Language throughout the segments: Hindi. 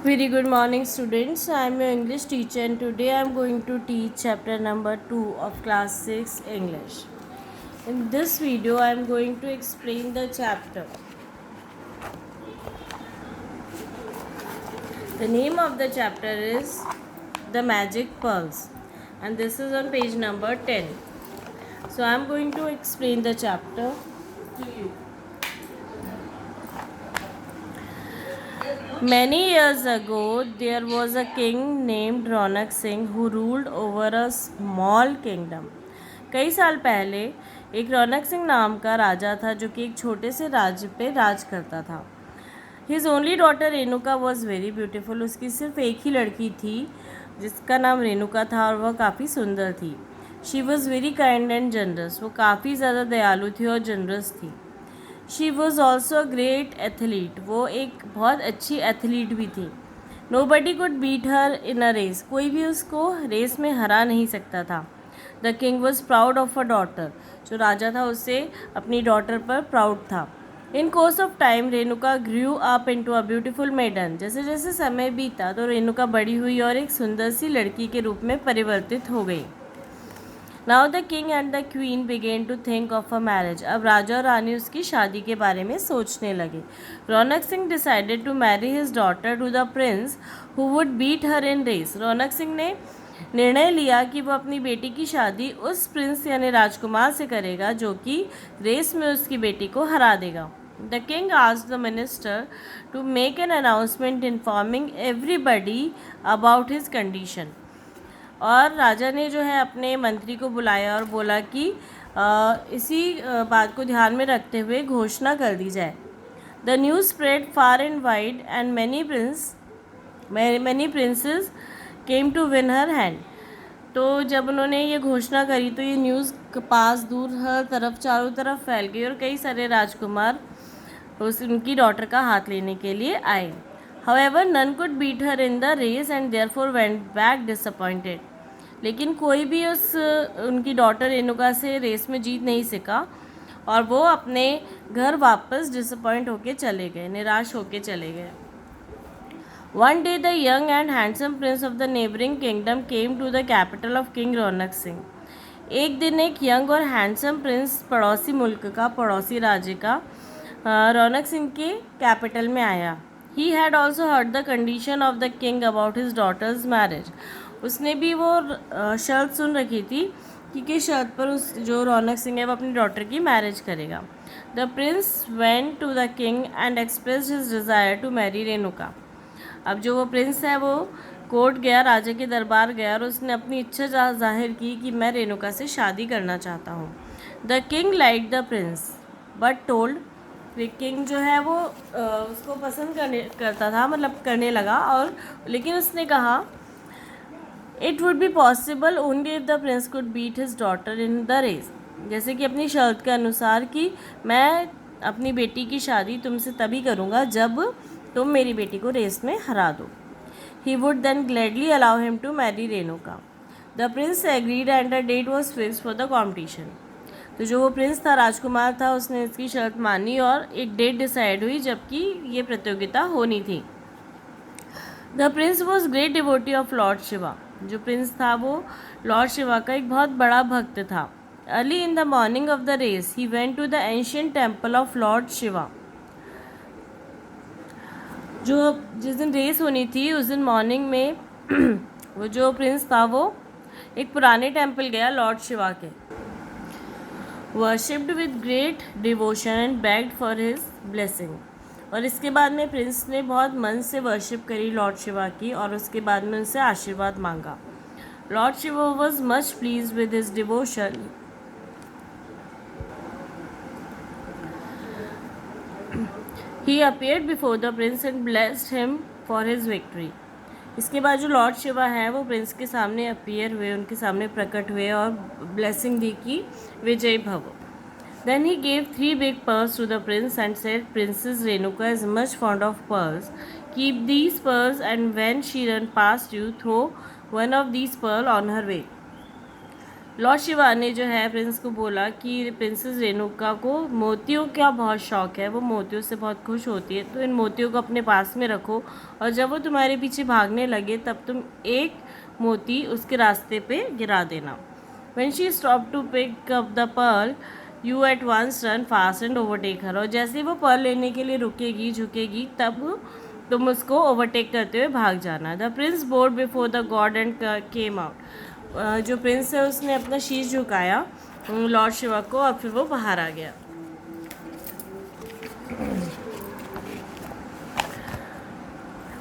Very good morning, students. I am your English teacher, and today I am going to teach chapter number 2 of class 6 English. In this video, I am going to explain the chapter. The name of the chapter is The Magic Pearls, and this is on page number 10. So, I am going to explain the chapter to you. Many years ago, there was a king named Ronak Singh who ruled over a small kingdom. कई साल पहले एक रौनक सिंह नाम का राजा था जो कि एक छोटे से राज्य पे राज करता था. His only daughter Renuka was very beautiful. उसकी सिर्फ एक ही लड़की थी जिसका नाम रेणुका था और वह काफ़ी सुंदर थी. She was very kind and generous. वो काफ़ी ज़्यादा दयालु थी और जनरस थी. She was also a great athlete. वो एक बहुत अच्छी एथलीट भी थी. Nobody could beat her in a race. कोई भी उसको रेस में हरा नहीं सकता था. The king was proud of a daughter. जो राजा था उससे अपनी डॉटर पर प्राउड था. In course of time Renuka grew up into a beautiful maiden. जैसे जैसे समय बीता तो रेणुका बड़ी हुई और एक सुंदर सी लड़की के रूप में परिवर्तित हो गई. Now the king and the queen began to think of a marriage. अब राजा और रानी उसकी शादी के बारे में सोचने लगे. Raunak Singh decided to marry his daughter to the prince who would beat her in race. Raunak Singh ने निर्णय लिया कि वो अपनी बेटी की शादी उस प्रिंस यानी राजकुमार से करेगा जो कि रेस में उसकी बेटी को हरा देगा. The king asked the minister to make an announcement informing everybody about his condition. और राजा ने जो है अपने मंत्री को बुलाया और बोला कि इसी बात को ध्यान में रखते हुए घोषणा कर दी जाए. The news spread far and wide and many princes came to win her hand. तो जब उन्होंने ये घोषणा करी तो ये न्यूज़ पास दूर हर तरफ चारों तरफ फैल गई और कई सारे राजकुमार उनकी डॉटर का हाथ लेने के लिए आए. However, none could beat her in the race and therefore went back disappointed. लेकिन कोई भी उनकी डॉटर रेणुका से रेस में जीत नहीं सका और वो अपने घर वापस डिसअपॉइंट होके चले गए, निराश होके चले गए. One day the young and handsome prince of the neighboring kingdom came to the capital of King Ronak Singh. एक दिन एक यंग और हैंडसम प्रिंस पड़ोसी मुल्क का, पड़ोसी राज्य का रौनक सिंह के कैपिटल में आया. He had also heard the condition of the king about his daughter's marriage. उसने भी वो शर्त सुन रखी थी कि किस शर्त पर उस जो रौनक सिंह है वो अपनी डॉटर की मैरिज करेगा. The prince went to the king and expressed his desire to marry Renuka. अब जो वो प्रिंस है वो कोर्ट गया, राजा के दरबार गया और उसने अपनी इच्छा जाहिर की कि मैं रेणुका से शादी करना चाहता हूँ. The king like the Prince but told. King जो है वो उसको पसंद करता था, मतलब करने लगा, और लेकिन उसने कहा it would be possible only if the prince could beat his daughter in the race. जैसे कि अपनी शर्त के अनुसार कि मैं अपनी बेटी की शादी तुमसे तभी करूँगा जब तुम मेरी बेटी को रेस में हरा दो. He would then gladly allow him to marry Renuka. The prince agreed and a date was fixed for the competition. तो जो वो प्रिंस था, राजकुमार था, उसने इसकी शर्त मानी और एक डेट डिसाइड हुई जबकि ये प्रतियोगिता होनी थी. The Prince was great devotee of Lord Shiva. जो प्रिंस था वो लॉर्ड शिवा का एक बहुत बड़ा भक्त था. Early in the morning of the race he went to the ancient temple of Lord Shiva. जो जिस दिन रेस होनी थी उस दिन मॉर्निंग में वो जो प्रिंस था वो एक पुराने टेम्पल गया लॉर्ड शिवा के. Worshipped with great devotion and bagged for his blessing. और इसके बाद में प्रिंस ने बहुत मन से वर्शिप करी लॉर्ड शिवा की और उसके बाद में उनसे आशीर्वाद मांगा. Lord Shiva was much please with his devotion. He appeared before the Prince and blessed him for his victory. इसके बाद जो लॉर्ड शिवा हैं वो प्रिंस के सामने अपीयर हुए, उनके सामने प्रकट हुए और ब्लेसिंग दी कि विजय भव. Then he gave 3 big pearls to the prince and said, Princess Renuka is much fond of pearls. Keep these pearls and when she run past you, throw one of these pearls on her way. Lord Shiva ने जो है प्रिंस को बोला कि प्रिंसेस रेणुका को मोतियों का बहुत शौक है, वो मोतियों से बहुत खुश होती है, तो इन मोतियों को अपने पास में रखो और जब वो तुम्हारे पीछे भागने लगे तब तुम एक मोती उसके रास्ते पे गिरा देना। When she stopped to pick up the pearl, you at once run fast and overtake her. और जैसे ही वो पर्ल लेने के लिए रुकेगी झुकेगी तब तुम उसको ओवरटेक करते हुए भाग जाना। The Prince board before the God and came out. जो प्रिंस है उसने अपना शीश झुकाया लॉर्ड शिवा को और फिर वो बाहर आ गया।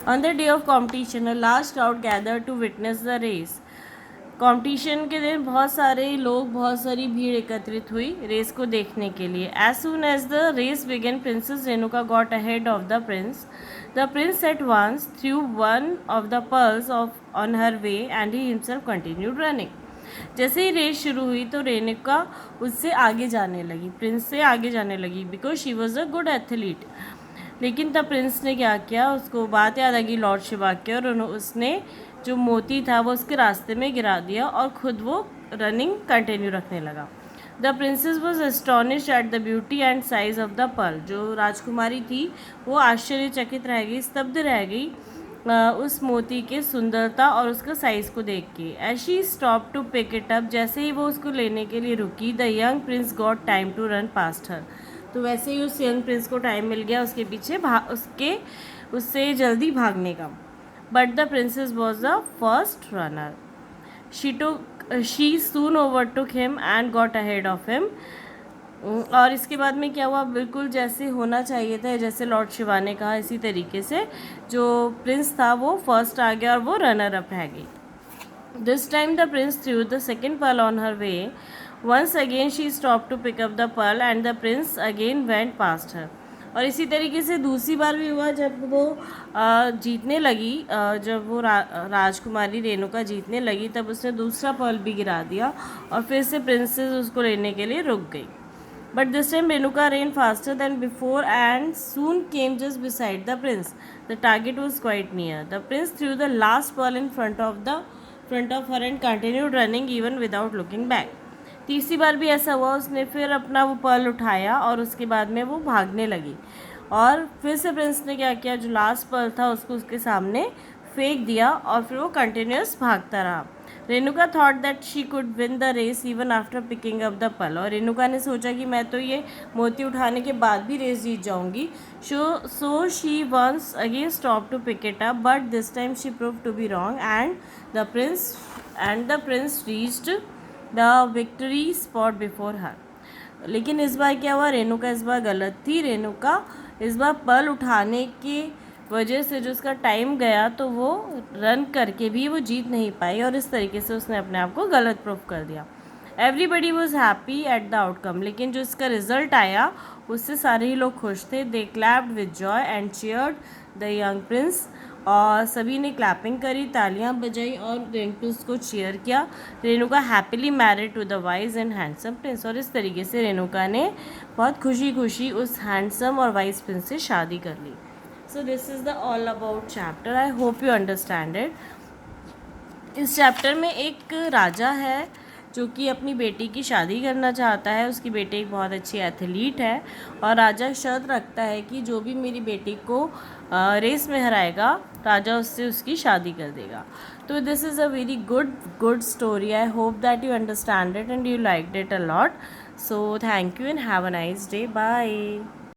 On the day of competition, a large crowd gathered to witness the race. Competition के दिन बहुत सारे लोग, बहुत सारी भीड़ एकत्रित हुई रेस को देखने के लिए। As soon as the race began, princess Renuka got ahead of the prince. The prince at once threw one of the pearls off on her way and he himself continued running. जैसे ही रेस शुरू हुई तो रेणुका उससे आगे जाने लगी, प्रिंस से आगे जाने लगी, because she was a good athlete. लेकिन तब प्रिंस ने क्या किया, उसको बात याद आ गई लॉर्ड शिवा की और उसने जो मोती था वो उसके रास्ते में गिरा दिया और ख़ुद वो रनिंग कंटिन्यू रखने लगा। The princess was astonished at the beauty and size of the pearl. जो राजकुमारी थी वो आश्चर्यचकित रह गई, स्तब्ध रह गई उस मोती के सुंदरता और उसका साइज़ को देख के। As she stop to pick it up, जैसे ही वो उसको लेने के लिए रुकी, the young prince got time to run past her. तो वैसे ही उस यंग प्रिंस को टाइम मिल गया उसके पीछे उससे जल्दी भागने का। But the princess was the first runner. She soon overtook him and got ahead of him. और इसके बाद में क्या हुआ, बिल्कुल जैसे होना चाहिए था, जैसे लॉर्ड शिवा ने कहा, इसी तरीके से जो प्रिंस था वो फर्स्ट आ गया और वो रनर अप रह गई। This time the prince threw the second pearl on her way. Once again she stop to pick up the pearl and the prince again went past her. और इसी तरीके से दूसरी बार भी हुआ जब वो जीतने लगी, जब वो राजकुमारी रेणुका जीतने लगी तब उसने दूसरा पर्ल भी गिरा दिया और फिर से प्रिंसेस उसको लेने के लिए रुक गई। But this time Renuka ran faster than before and soon came just beside the prince. The target was quite near. The prince threw the last pearl in front of her and continued running even without looking back. तीसरी बार भी ऐसा हुआ, उसने फिर अपना वो पर्ल उठाया और उसके बाद में वो भागने लगी और फिर से प्रिंस ने क्या किया, जो लास्ट पर्ल था उसको उसके सामने फेंक दिया और फिर वो कंटिन्यूस भागता रहा। Renuka thought that she could win the race even after picking up the pearl. और रेणुका ने सोचा कि मैं तो ये मोती उठाने के बाद भी रेस जीत जाऊंगी। So she once again stop to pick it up, but this time she prove to be wrong and the prince reached the victory spot before her. लेकिन इस बार क्या हुआ, रेणुका इस बार गलत थी। रेणुका इस बार पर्ल उठाने की वजह से जो उसका टाइम गया तो वो रन करके भी वो जीत नहीं पाई और इस तरीके से उसने अपने आप को गलत प्रूव कर दिया। Everybody was happy at the outcome. लेकिन जो इसका रिजल्ट आया उससे सारे ही लोग खुश थे। They clapped with joy and cheered the young prince. और सभी ने क्लैपिंग करी, तालियां बजाई और यंग प्रिंस को चीयर किया। Renuka happily married to the wise and handsome prince. और इस तरीके से रेणुका ने बहुत खुशी खुशी उस हैंडसम और वाइज प्रिंस से शादी कर ली। So this is the all about chapter. I hope you understand it. इस चैप्टर में एक राजा है जो कि अपनी बेटी की शादी करना चाहता है। उसकी बेटी एक बहुत अच्छी एथलीट है और राजा शर्त रखता है कि जो भी मेरी बेटी को रेस में हराएगा राजा उससे उसकी शादी कर देगा। तो this is a very good story. I hope that you understand it and you liked it a lot. So thank you and have a nice day. Bye.